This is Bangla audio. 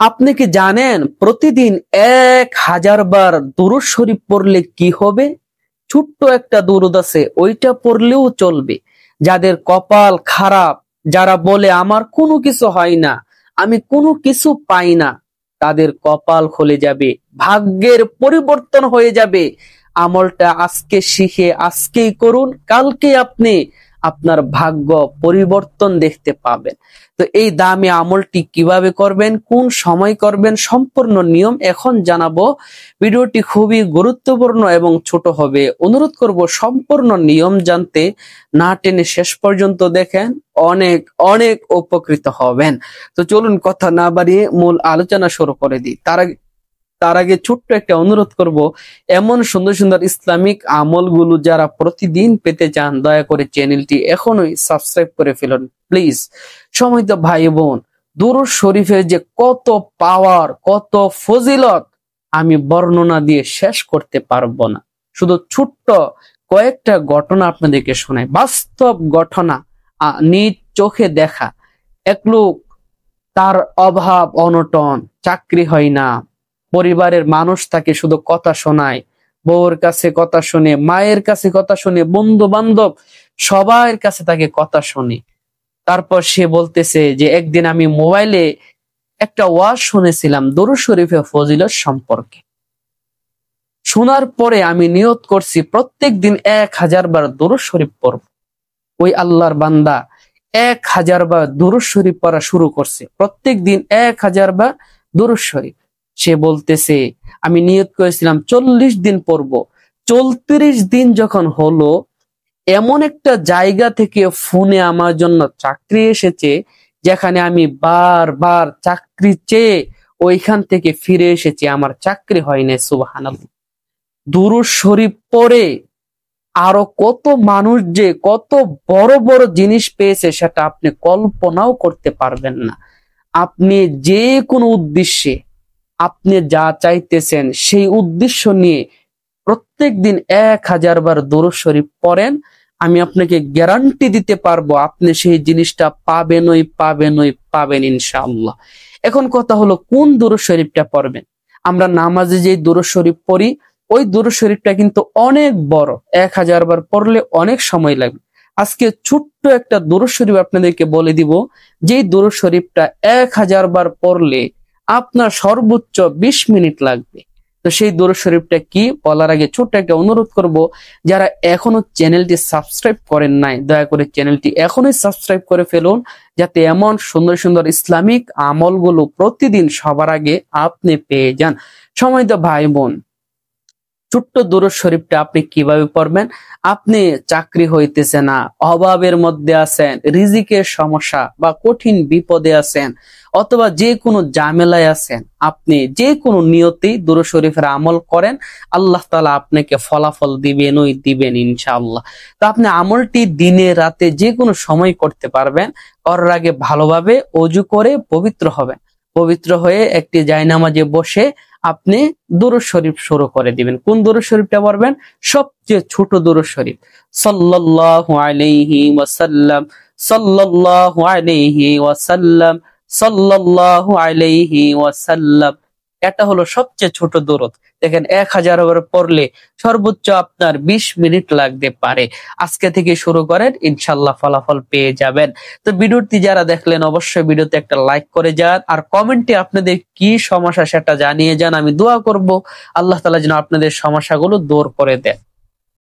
আপনি কি জানেন প্রতিদিন 1000 বার দুরূদ শরীফ পড়লে কি হবে? ছোট্ট একটা দুরূদ আছে, ওইটা পড়লেও চলবে। যাদের কপাল খারাপ, যারা বলে আমার কোনো কিছু হয় না, আমি কোনো কিছু পাই না, তাদের কপাল খুলে যাবে, ভাগ্যের পরিবর্তন হয়ে যাবে। আমলটা আজকে শিখে আজকেই করুন, কালকে আপনি আপনার ভাগ্য পরিবর্তন দেখতে পাবেন। তো এই দামি আমলটি কিভাবে করবেন, কোন সময় করবেন, সম্পূর্ণ নিয়ম এখন জানাবো। ভিডিওটি খুবই গুরুত্বপূর্ণ এবং ছোট হবে। অনুরোধ করব সম্পূর্ণ নিয়ম জানতে না টেনে শেষ পর্যন্ত দেখেন, অনেক অনেক উপকৃত হবেন। তো চলুন কথা না বাড়িয়ে মূল আলোচনা শুরু করে দিই। তার আগে ছোট্ট একটা অনুরোধ করব, এমন সুন্দর সুন্দর ইসলামিক আমলগুলো যারা প্রতিদিন পেতে চান, দয়া করে চ্যানেলটি এখনই সাবস্ক্রাইব করে ফেলুন প্লিজ। সময় তো ভাই বোন, দুরূদ শরীফের যে কত পাওয়ার, কত ফজিলত আমি বর্ণনা দিয়ে শেষ করতে পারবো না। শুধু ছোট্ট কয়েকটা ঘটনা আপনাদেরকে শোনাই, বাস্তব ঘটনা, নিজ চোখে দেখা। এক লোক, তার অভাব অনটন, চাকরি হয় না, পরিবারের মানুষ তাকে শুধু কথা শোনায়, বউর কাছে কথা শুনে, মায়ের কাছে কথা শুনে, বন্ধু বান্ধব সবার কাছে তাকে কথা শুনে। তারপর সে বলতেছে যে একদিন আমি মোবাইলে একটা ওয়াজ শুনেছিলাম দুরূদ শরীফের ফজিলত সম্পর্কে। শোনার পরে আমি নিয়ত করছি প্রত্যেক দিন 1000 বার দুরূদ শরীফ পড়ব। ওই আল্লাহর বান্দা 1000 বার দুরূদ শরীফ পড়া শুরু করছে, প্রত্যেক দিন 1000 বার দুরূদ শরীফ। সে বলতেছে আমি নিয়ত করেছিলাম 40 দিন পড়ব। 34 দিন যখন হলো, এমন একটা জায়গা থেকে ফোনে আমার জন্য চাকরি এসেছে, যেখানে আমি বারবার চাকরি চেয়ে ওইখান থেকে ফিরে এসেছি, আমার চাকরি হয় না। সুবহানাল্লাহ। দুরূদ শরীফ পড়ে আরো কত মানুষ যে কত বড় বড় জিনিস পেয়েছে সেটা আপনি কল্পনাও করতে পারবেন না। আপনি যে কোনো উদ্দেশ্যে, আপনি যা চাইতেছেন সেই উদ্দেশ্য নিয়ে প্রত্যেক দিন 1000 বার দুরূদ শরীফ পড়েন, আমি আপনাকে গ্যারান্টি দিতে পারবো আপনি সেই জিনিসটা পাবেন ইনশাআল্লাহ। এখন কথা হলো কোন দুরূদ শরীফটা পড়বেন। আমরা নামাজে যে দুরূদ শরীফ পড়ি, ওই দুরূদ শরীফটা কিন্তু অনেক বড়, 1000 বার পড়লে অনেক সময় লাগবে। আজকে ছোট্ট একটা দুরূদ শরীফ আপনাদেরকে বলে দিব, যেই দুরূদ শরীফটা 1000 বার পড়লে আপনার সর্বোচ্চ 20 মিনিট লাগবে। তো সেই দুরূদ শরীফটা কি বলার আগে ছোট্ট একটা অনুরোধ করব, যারা এখনো চ্যানেলটি সাবস্ক্রাইব করেন নাই, দয়া করে চ্যানেলটি এখনই সাবস্ক্রাইব করে ফেলুন, যাতে এমন সুন্দর সুন্দর ইসলামিক আমলগুলো প্রতিদিন সবার আগে আপনি পেয়ে যান। সময় তো ভাই বোন, ছোট্ট দুরূদ শরীফটা আপনি কিভাবে পড়বেন? আপনি চাকরি হইতেছে না, অভাবের মধ্যে আছেন, রিজিকের সমস্যা বা কঠিন বিপদে আছেন, অথবা যে কোনো ঝামেলায় আছেন, আপনি যে কোনো নিয়তেই দুরূদ শরীফের আমল করেন, আল্লাহ তাআলা আপনাকে ফলাফল দিবেন ইনশাআল্লাহ। তো আপনি আমলটি দিনে রাতে যে কোনো সময় করতে পারবেন। করার আগে ভালোভাবে ওযু করে পবিত্র হবেন। পবিত্র হয়ে একটি জায়নামাজে বসে আপনি দুরূদ শরীফ শুরু করে দিবেন। কোন দুরূদ শরীফটা পড়বেন? সবচেয়ে ছোট দুরূদ শরীফ, সাল্লাল্লাহু আলাইহি ওয়াসাল্লাম, সাল্লাল্লাহু আলাইহি ওয়াসাল্লাম, সাল্লাল্লাহু আলাইহি ওয়াসাল্লাম। এটা হলো সবচেয়ে ছোট দুরূদ। দেখেন 1000 বার পড়লে সর্বোচ্চ আপনার 20 মিনিট লাগতে পারে। আজকে থেকে শুরু করেন, ইনশাআল্লাহ ফলাফল পেয়ে যাবেন। তো ভিডিওটি যারা দেখলেন অবশ্যই ভিডিওতে একটা লাইক করে যান, আর কমেন্টে আপনাদের কি সমস্যা সেটা জানিয়ে যান। আমি দোয়া করব আল্লাহ তাআলা যেন আপনাদের সমস্যাগুলো দূর করে দেন।